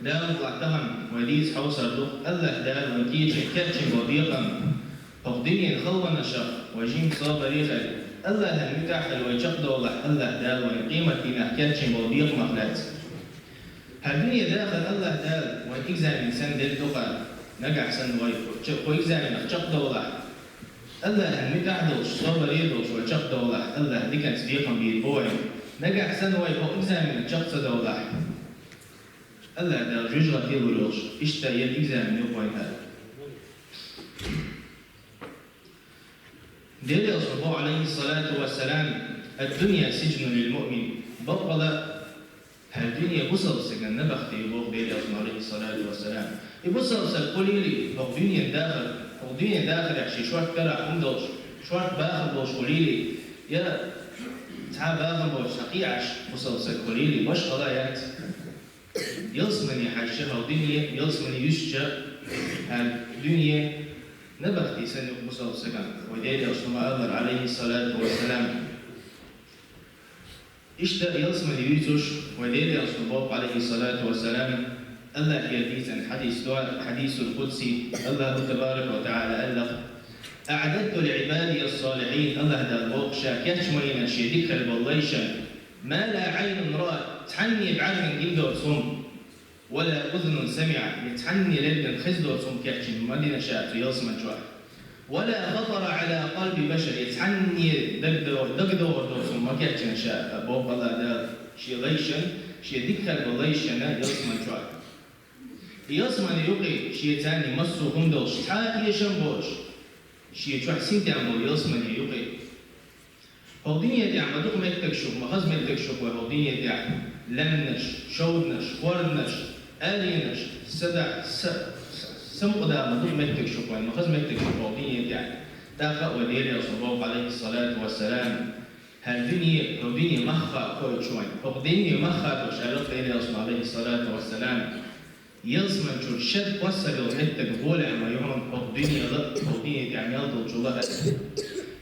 دام طلعتهم وديز حوصل له الله دار ونكيش كاتشن وضيقا فقدني خلونا شق وجيم صاب ريخل الله المتاح الوجق والله الله دار ونقيمة فينا كاتشن وضيق مخلات هالدنيا داخل الله دار ونكزا من سن دل دقا نجح سن ويكزا من أخشق والله الله المتاح دوش صاب ريدوش وجق والله الله دي كان صديقا بيبوعي نجح سن ويكزا من أخشق والله الله ده جزء كيلو لوش إشتا يلزم من يوم هذا. دليل صلى عليه الصلاة والسلام الدنيا سجن للمؤمن بطل هالدنيا بصل سجن نبخت يبوغ دليل عليه الصلاة والسلام يبصل سقولي لي الدنيا داخل الدنيا داخل عشي شوات كرع عندوش شوات باخر بوش قولي لي يا تعال باخر بوش حقيعش بصل سقولي لي باش قضايات يلصمني حاشها ودنيا يلصمني يشجع الدنيا نبختي سنة مصاب سكان وديدا أصنع الله عليه الصلاة والسلام إشتا يلصمني يوزش وديدا أصنع عليه الصلاة والسلام الله يديز عن حديث القدسي الله تبارك وتعالى ألق أعددت لعبادي الصالحين الله دا البوق شاكيش مينا شيدك البليشا ما لا عين رأت تحني بعد من جلد وصم ولا أذن سمعت يتحني ليلا خزد وصم كحش مدينة شاءت يلصم جوع ولا خطر على قلب بشر يتحني دقدو وصم كحش شاء بوق الله دا شي ليشن شي دكال بليشن يلصم جوع يلصم يوقي شي تاني مصو همدوش تا يشنبوش شي جوع سين تعمل يلصم يوقي هودينيا تعمل دوك ما يتكشف مخز ما يتكشف وهودينيا تعمل لمنش شودنش وردنش آلينش سدع سمقدا مدوك ما يتكشف مخز ما يتكشف هودينيا تعمل تاخا وديري صلى الله عليه الصلاة والسلام هالدنيا مخا كل شوي هودينيا مخا وشارك ديري صلى الله عليه الصلاة والسلام يلزم شو شد وصل ومتك بولع ما يوم هودينيا تعمل يلطل جوا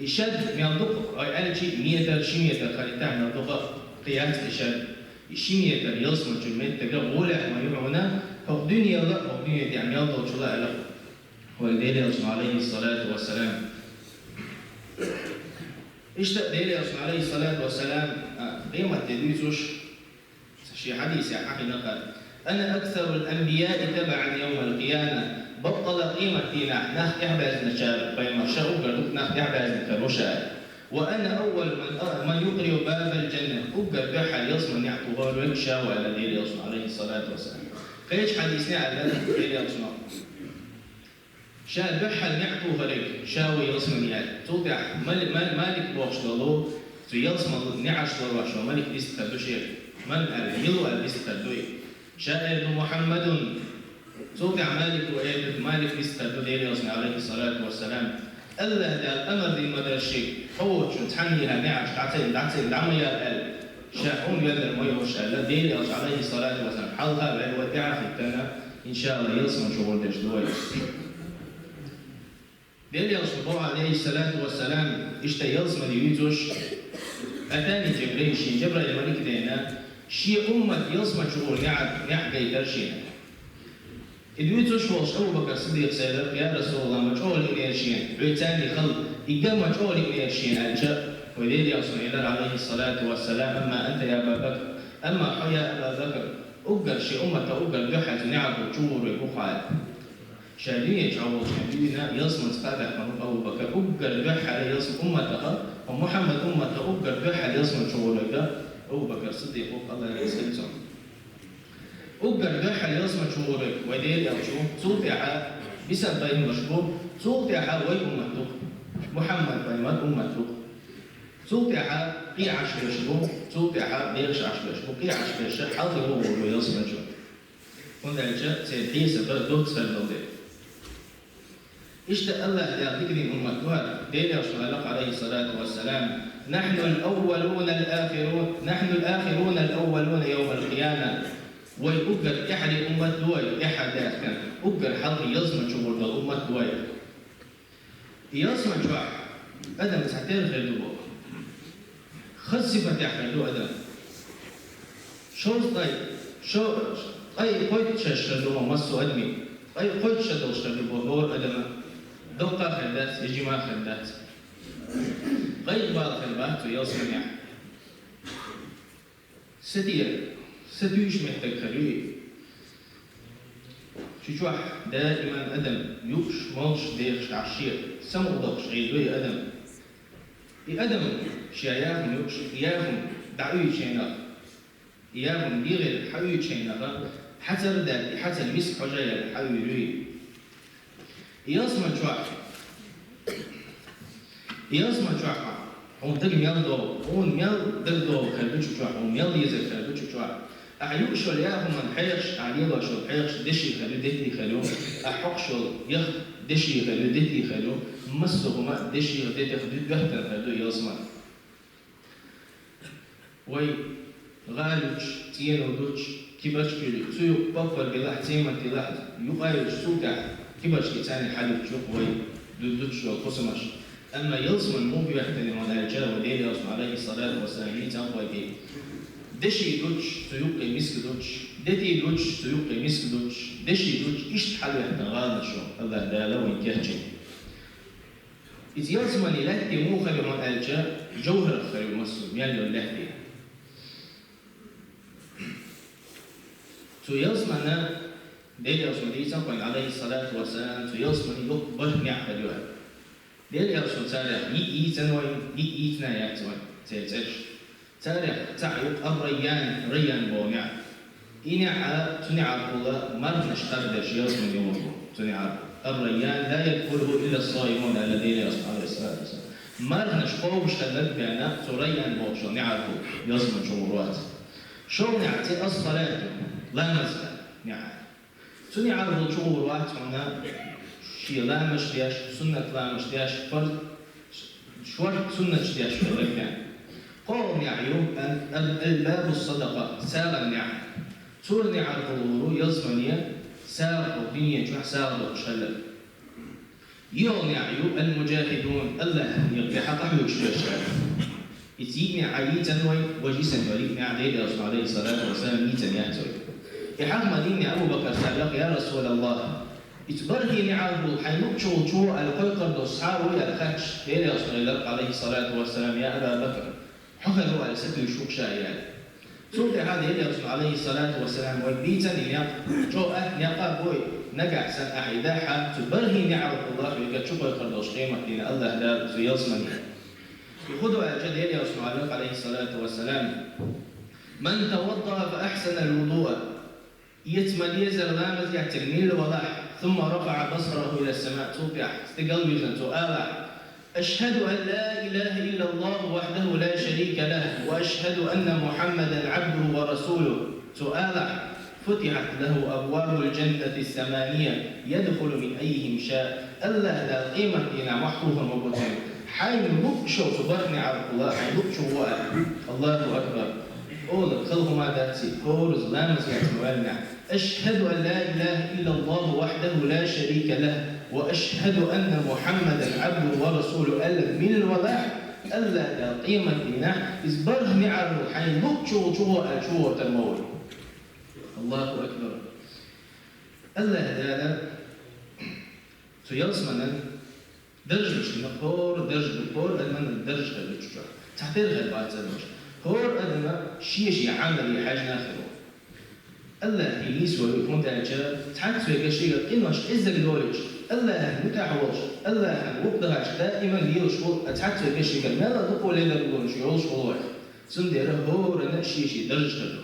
يشد ميندوق أي شيء 100 200 خلي تعمل دوقة قياس يشد يشيني يلصم جملة تقول ولا ما يبغونه هو الدنيا لا هو الدنيا تعمل يلطل شو لا لا هو الدليل عليه الصلاة والسلام إيش الدليل عليه الصلاة والسلام قيمة تدريسوش شيء حديث يعني حقي نقل أنا أكثر الأنبياء تبعا يوم القيامة بطل قيمة فينا ناخ إحباز نشار بين شاء وقردوك ناخ إحباز نكروشا وأنا أول من يقرئ باب الجنة أقر بحل يصمن يعطوها ركشا ولا دير يصمن عليه الصلاة والسلام قيش حديثنا على دير يصمن شا بحل يعطوها رك شاوي يصمن يعني توقع مالك بوش لولو تو يصمن نعش لروش ومالك بيستخدوشي من الميلو بيستخدوي شاهد محمد صوتي مالك وإيد مالك بيستخدم ديري عليه الصلاة والسلام الله ده الأمر دي مدى الشيء هو شو تحنيها نعش تعتين دعمية الأل شاحون يدر ميه وشاء ديري عليه الصلاة والسلام حلقة بعد ودعا في التنا إن شاء الله يلصم شغل دجلوي ديري عليه الصلاة والسلام إشتا يلصم ديويتوش أتاني جبريل الملك دينا شيء أمة يلصم شغل نعق يدرشينا إدويتوش وش أبو بكر الصديق سألك يا رسول الله مجعول إليشين عتاني خلق إقام مجعول إليشين أنشأ وليدي أصلا إلى عليه الصلاة والسلام أما أنت يا أبا بكر أما حيا أبا بكر أقل شيء أمة أقل بحث نعب وجور وبخال شادية جعوه شادينا يصمت قادح من أبو بكر أقل بحث يصم أمتها ومحمد أمته أقل بحث يصمت شغولك أبو بكر الصديق الله يسلم أقدر بحال يصمت شغورك ودير أو شو صوتها بسبب بين مشهور صوتها وين أمتك محمد بين أمتك صوتها قي 10 شهور صوتها بيغش 10 شهور قي 10 شهور حاضر هو يصمت شو هنا الجاء سيدي سبب دوت سبب اشتاق الله إلى ذكر أمتها دير رسول الله عليه الصلاة والسلام نحن الأولون الآخرون نحن الآخرون الأولون يوم القيامة ويؤجر إحد أمة دوي إحد كان أجر حظ يزمن شغل بالأمة دوي يزمن شو أدم ساعتين غير دوبه خصفة يحمل دو أدم شو طيب شو أي قيد شاشة مصو أدمي أي قيد شدوش تبغور أدم دقة خدات يجمع خدات قيد بعض خدات ويصنع ستيش محتاج خلوي شجوع دائما أدم يوش موش ديرش عشير سمودش عيدوي أدم أدم شياهم يوش إياهم دعوي شينا إياهم بيغل حوي شينا حتى ذات حتى المسك حجايا حوي روي ياسما شوع هم تجي ميالدو هم ميال دلدو خلبتشو شوع هم ميال يزك خلبتشو شوع أحيوش وياهم من حيش عليه شو حيش دشي خلو دتي خلو أحقشوا يخ دشي خلو دتي خلو مسهما دشي دتي خلو بحتر خلو ياسما وي غالوش تينو دوش كيباش كيلو سوق بفر بلاح تيمة تلاح يقايش سوكا كيباش كيتاني حلو تشوف وي دوش وقسمش أما يلزم مو بيحتني مدارجة وديل يلزم عليه الصلاة والسلام يتنقى بيه دشي دوش سيوقي مسك دوش دتي دوش سيوقي مسك دوش دشي دوش إيش حلو يحتنغال شو الله دا لو ينكهجي إذ يلزم أن يلهتي مو خلي مدارجة جوهر خلي مسلم يلو اللهتي تو يلزم أن ديل يلزم يتنقى عليه الصلاة والسلام تو يلزم أن يقبل نعقل يوهر ديل يرسل تاريخ يتنوي يتنا يتوي تيتش تاريخ تعيق الريان ريان بونع إنع تنعرف الله مرنش قردش يصم يوم تنعرف الريان لا يدخله إلا الصائمون الذين يصم عليه الصلاة والسلام مرنش قوش خلت بأنا تريان بوشو نعرفه يصم شمروات شو نعتي الصلاة لا مزل نعرف تنعرف شمروات هنا شيء لا مش دياش سنة لا مش دياش فرد شورت سنة دياش فرد يعني قوم يعيوب أن الباب الصدقة ساغ النعم سور نعم الغلو يزمنيا ساغ الدنيا جوح ساغ الشلل يوم يعيوب المجاهدون الله يقضي حق حيوش جاشا يتيني عييتا وجيسا وليك نعديد رسول عليه الصلاة والسلام يتا يهتوي يحق مديني أبو بكر سابق يا رسول الله إتبرهي نعرض حينوك شو القيقر دوصحاوي الخدش ليلة رسول الله عليه الصلاة والسلام يا أبا بكر حقنوا على سبيل شوك شايال سوك هذا ليلة رسول عليه الصلاة والسلام وبيتا جو نياقا بوي نقع سن أعيداحا تبرهي نعرض الله ويقال شو قيقر دوص قيمة لين الله لا يصمني يخذوا على جد ليلة رسول الله عليه الصلاة والسلام من توضأ فأحسن الوضوء يتملي زرلامز يعتقنيل وضح ثم رفع بصره إلى السماء توقع استقلبي سؤالا أشهد أن لا إله إلا الله وحده لا شريك له وأشهد أن محمدا عبده ورسوله سؤالا فتحت له أبواب الجنة الثمانية يدخل من أيهم شاء الله لا قيمة لنا محفوظا وبطن حين نبشو تبرني على الله حين نبشو الله أكبر أول خلق ما داتي كورز لامس يعتمالنا أشهد أن لا إله إلا الله وحده لا شريك له وأشهد أن محمدا عبده ورسوله ألف من الولاء ألا لا قيمة لنا إزبره نعر حين نبشو شو تمول الله أكبر ألا هذا سيصمنا درجة نقور درجة نقور أدمن درجة الجوع تحضيرها البعض زلمش هور أدنى شيء عملي حاجة آخره الله ينيس ويكون درجة تحت في كشيء إنه إزاي دولش الله متعوش الله وقدرش دائما ليشوا تحت في كشيء ما لا تقول إلا بدون شيء يوش قلوه سندير هور أنا شيء درجة له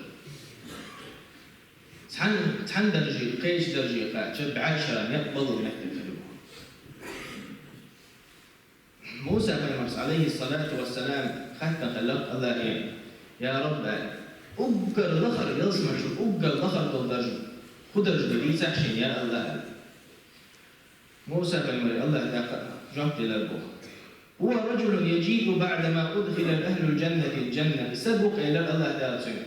تحن درجة قيش درجة قاعد بعشرة يقبل ونحن موسى عليه الصلاة والسلام حتى خلق الله يا رب أبقى الأخر يصمع شو أبقى الأخر بالدرجة خدرج بديس عشان يا الله موسى الله جمت للبوخ هو رجل يجيء بعدما أدخل أهل الجنة سبق إلى الله دارسين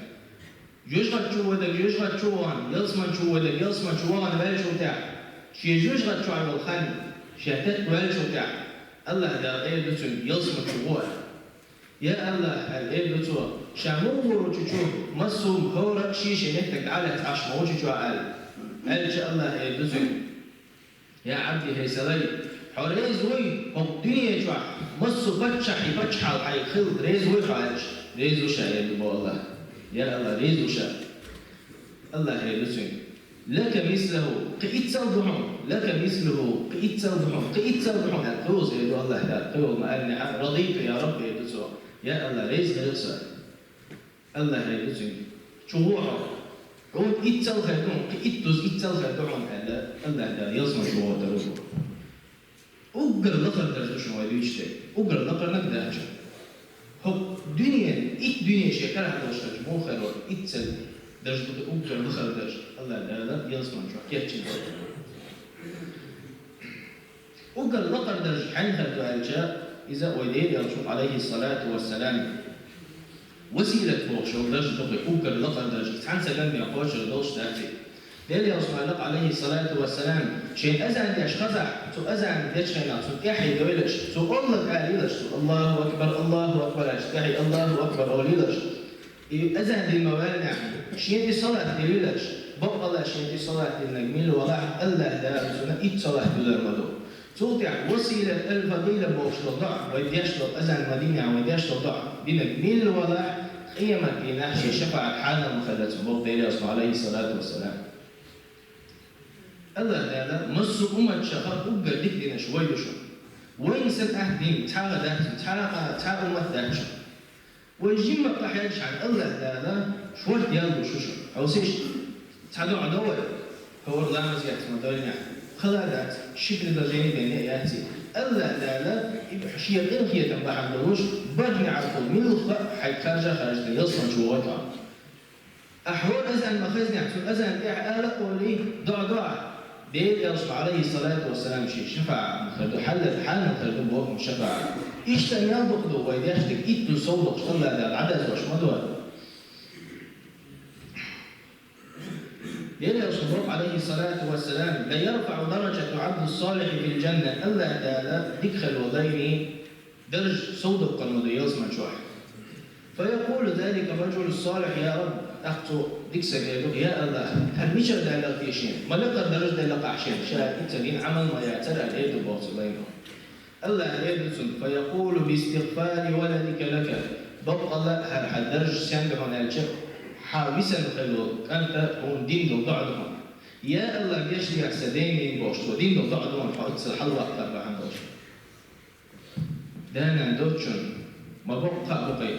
يشغل شو ودك يشغل شو وان يصمع شو ودك يصمع شو وان ولا شو تاع شيء يشغل شو على الخان شهتت ولا شو تاع الله دا غير دسم يصمت شوه يا الله الإبن تو شامور تشوف مصوم هورا شيشة نتك على تعش موش جو قال شاء الله إبن يا عبدي هي سلي حريز وي هم الدنيا جوا مصو بتشح يبتشح الحي خل ريز وي حاج ريز وشا يا دبو الله يا الله ريز وشا الله إبن لك مثله قيت صدهم لك مثله قيت صدهم قيت صدهم القوس يا الله لا قول ما أنا رضيت يا رب يا دسوا يا الله ريز خلصة الله يدسوا شوها عود إتصل خدهم إتصل إتصل خدهم هذا الله لا يصنع شوها تروح أقدر نقر درجة شو يديشته أقدر نقر نقدر هو دنيا دنيا شكلها هذا الشيء مو خير إتصل درجة أقدر نقر درجة الله لا يصنع شو كيف أقدر نقر درجة حين هذا الجاء إذا وليد يرسول عليه الصلاة والسلام وسيلة فوق شو درجة تقول أوكر لقى درجة عن سلام يقوش الدوش تأتي دير يرسول عليه الصلاة والسلام شيء أذن يش خزع سو أذن يش خنا سو يحيي دويلش سو الله قاليلش سو الله أكبر أشتحي الله أكبر أوليلش أذن الموانع شيء دي صلاة ديلش بق الله شيء دي صلاة النجميل ولا الله لا سنة إيد صلاة دولار مدو توضع وسيلة الفضيلة بوش الضع ويديشل أذن المدينة ويديشل الضع دينك ميل ولا قيمة في نحشي شفاعة حالة مخلص بوق ديلي أصلا عليه الصلاة والسلام الله تعالى مصر أمة شخص أبقى دينا شوي شو وين سن أهدين تعالى ذات تعالى أمة ذات ويجيب قحيش عن الله تعالى شوي يالو شو أو سيش تعالوا عدوه هو الله مزيات مدينة خلادات شكل درجين بين ياتي الله لا يبحشي الإنخية تنبع عندوش برني عرفوا من الخاء حي خارج يصلا شووتا أحوال أزعن مخزني عشان أزعن إعالة قولي ضع بيت يرسل عليه الصلاة والسلام شيء شفاعة مخردو حال مخردو بوهم شفاعة إيش تنيال دقدو ويديشتك إيتو صولق شطلع ذا العدد وشمدوها يلي رسول عليه الصلاة والسلام لا يرفع درجة عبد الصالح في الجنة إلا تعالى يدخل وضيني درج صودق المضياز من شوح فيقول ذلك الرجل الصالح يا رب أخطو ديكسك يا الله هل مشر دالك في شيء ما لقى درج دالك عشان شاء إتلين عمل ما يعترى الإيد الباطلين الله يدسل فيقول باستغفار ولدك لك ضبط الله هل درج سيندهم الجهر حاوسا خلو أنت هم دين دو ضعدهم يا الله يشرع سديني بوشتو دين دو ضعدهم حاوس الحلوة أكثر عن دوش دانا دوتشون ما بقى بقي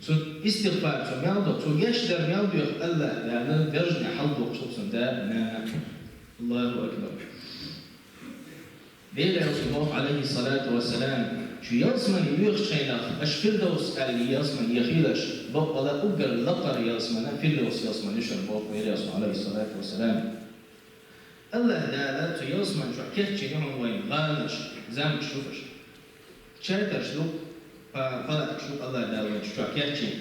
سو استغفار سو ميالدو سو يشدر ميالدو يخ الله لأن درجنا حلدو خصوصا دا نانا الله أكبر بيلا رسول الله عليه الصلاة والسلام شو يصمن يخشينا أشفردوس اللي يصمن يخيلش بقى لا أجر لقر يصمن فردوس يصمن يشر بوق ويريص عليه الصلاة والسلام الله لا يصمن شو كيف يوم وين غالش زام شوفش شاتر شلو فلا شو الله لا وين شو كيف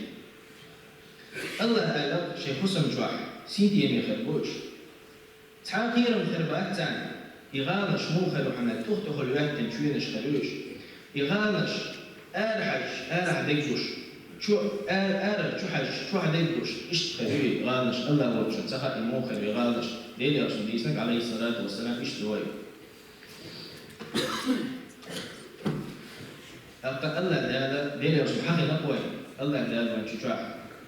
الله لا شيء حسن شو سيدي يمي خربوش تعاقير خربات تاني يغالش مو خلو حنا تخل واحد تنشوينش خلوش يغالش أرح ديكوش شو حد ديكوش إيش خلوي غالش الله وش تسخر مو خلو يغالش ليلي رسول ديسنك عليه الصلاة والسلام إيش توي الله لا ليلي رسول حقي نقوي الله لا ما تشجع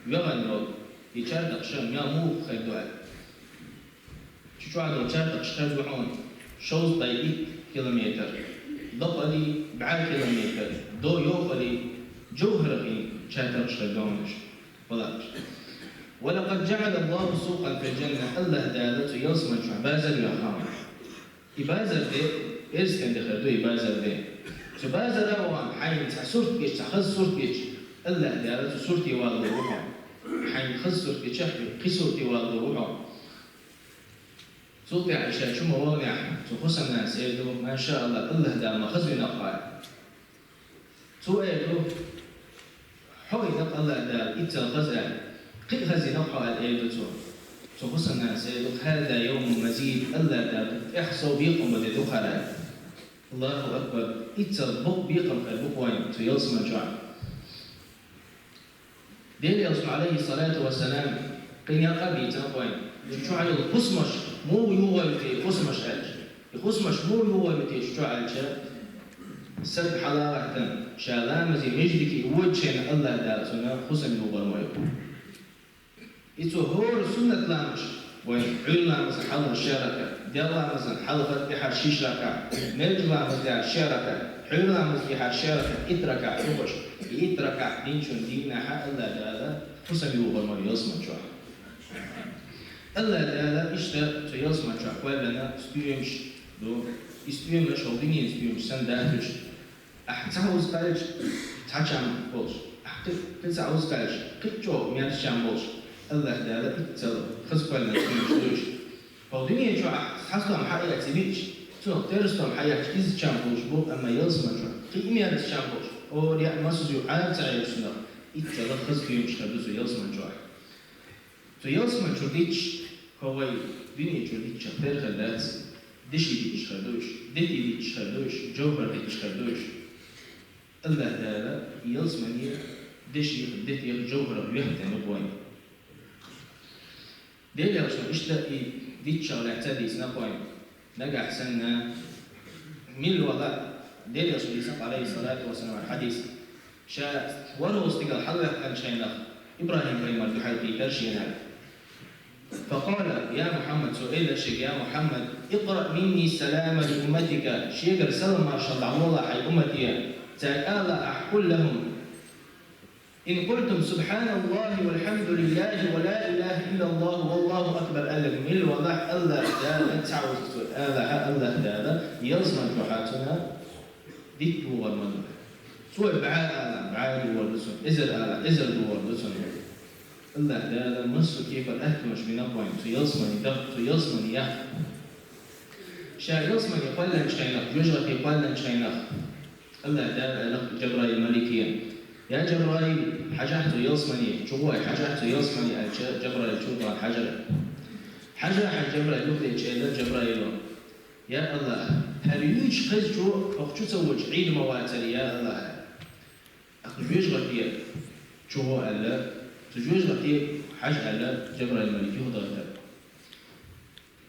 يغني لو يشارك شام يا مو خلو تشجع لو شارك شخص وعون شوز طيب كيلومتر ضبلي بعد كيلومتر دو يوفلي جوهري شاتر شغلونش ولاش ولقد جعل الله سوقا في الجنة الله دالته يصمد بازر يا خام يبازر ده إرسكن دخلته يبازر ده تبازر وان حين تحصرت بيش تخص صورت بيش الله دالته صورتي والله روحه حين خص صورت بيش قصورتي والله روحه صوتي عشان شو مواضيع تخص الناس يدو ما شاء الله الله دام خزي نقاي سو يدو حوي نق الله دام إتل خزي قي خزي نقاي يدو تخص الناس يدو هذا يوم مزيد الله دام إحصو بيقم بدو خلاء الله أكبر إتل بق بيقم البق وين تيلس مجاع ديل يوصل عليه الصلاة والسلام قين يقبي تنقوين شو على الخصمش مو يوغلتي خصمش ألج الخصمش مو يوغلتي شو على سب حلاوة شالامزي مجدك وجهن الله دا سنة خصم يوغل ما يقول إتو هور سنة لامش وين عيلا مثلا حل الشركة ديلا مثلا حل فتح الشيشركة نجلا مثلا الشركة عيلا مثلا الشركة إتركع يوغش إتركع دينشون دينا حق الله دا خصم يوغل ما يصمت شو الله دا إشتا تيصمت شو قوالنا استيمش دو استيمش أو ديني استيمش سنداتش أحتاوز قالج تحجم بوش أحتاوز قالج قجو ميات شام بوش الله دا إتل خصقالنا استيمش دوش أو ديني شو حصلهم حقيقة تبيش شو ترستهم حقيقة إز شام بوش بو أما يصمت شو قيميات شام بوش أو رياء مسوزيو عام تعيش سنة إتل خصقيمش خدوزو يصمت شو تو يصمت شو ديش هو ديني شو ديش خير خدات دشي ديش خدوش دتي ديش خدوش جوهر ديش خدوش الله تعالى يلزمني دشي دتي جوهر ويحتى نبوين ديل يرشون اشتاقي ديش شغل اعتادي سنبوين نقع سنة من الوضع ديل يرشون يسق عليه الصلاة والسلام الحديث شا ورو استقال حلق عن شيء إبراهيم ريمار بحلقي ترشينا فقال يا محمد سئل الشيخ يا محمد اقرأ مني السلام لأمتك شيخ سلم ما شاء الله حي أمتي تعالى أحكل لهم إن قلتم سبحان الله والحمد لله ولا إله إلا الله والله أكبر ألم مل وضع الله دالا تعوز الله دالا يزمن بحاتنا ديك والمدن سوى بعاد والرسل إزر والرسل الله تعالى مصر كيف الأهتمش بنقوين تيصمني دق تيصمني يخ شا يصمني يقلن شينخ يجرق يقلن شينخ الله تعالى لق جبرائيل الملكية يا جبرائيل حجحت يصمني شوي حجحت يصمني جبرائيل شوطا حجر جبرائيل لقد شيء جبرائيل يا الله هل يوج خزجو أخشو تسوج عيد مواتر يا الله أخذ يجرق شو هو الله تجوز غتي حاج على جبرائيل الملك يهضر له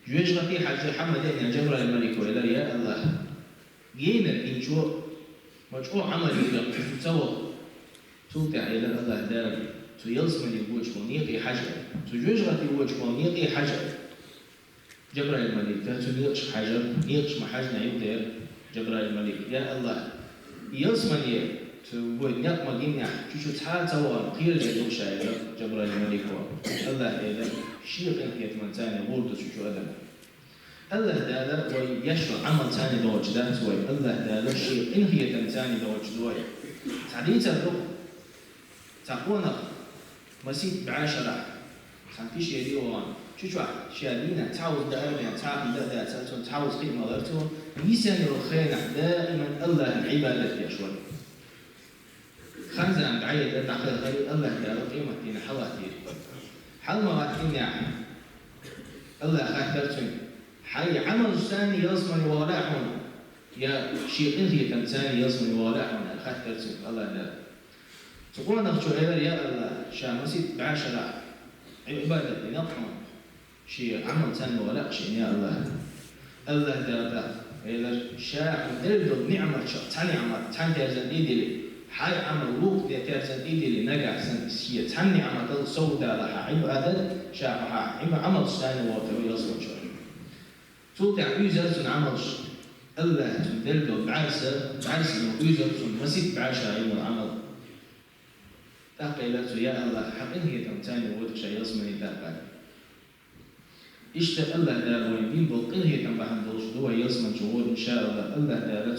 جوز غتي حاج محمد ابن جبرائيل الملك ولا يا الله جينا إنشو مشروع عمل يقدر تسوى توقع إلى الله دار تيلزم الوجه ونيقي حاجة تجوز غتي وجه ونيقي حاجة جبرائيل الملك تنيقش حاجة نيقش ما حاجة يقدر جبرائيل الملك يا الله يلزم تقول نقمة جميع شو تعال توا قيل جدوم شايلة جبرائيل الملك الله إذا شيء قنقية من ثاني ورد شو أدم الله دالا ويشرع عمل ثاني دوج ذات وي الله دالا شيء قنقية من ثاني دوج دوي تعديت الروح تقونا مسيت بعشرة سنتيش يديوان شو شادينا تعوز دائما تعوز قيمة غيرتو يسان الخير دائما الله العبادة يا شوي خمسة بعيد داخل غير الله تعالى قيمة دين حواتي حل مواتين الله خاطرتن حي عمل ثاني يصمن ولاحون يا شيء انهي ثاني يصمن ولاحون خاطرتن الله لا تقول نخشو يا الله شامسيت بعشرة عبادة نقم شيء عمل ثاني ولا شيء يا الله الله تعالى إذا شاء دلدل نعمة ثاني عمل ثاني ترزن إيدي حي عمل لوك ترزن إيدي نجح شيء ثاني عمل سودا لها عبادة شاء عمل ثاني وتوي يصل شوي توقع يوزر عمل الله دلدل بعرسه يوزر مسيت بعشرة عمل تقيلت يا الله حق هي تمتاني وودك شيء يصمني تقال اشتغل الله دار وين بين بقيه تنبح دوش دوا يصمن شهور ان شاء الله الله لا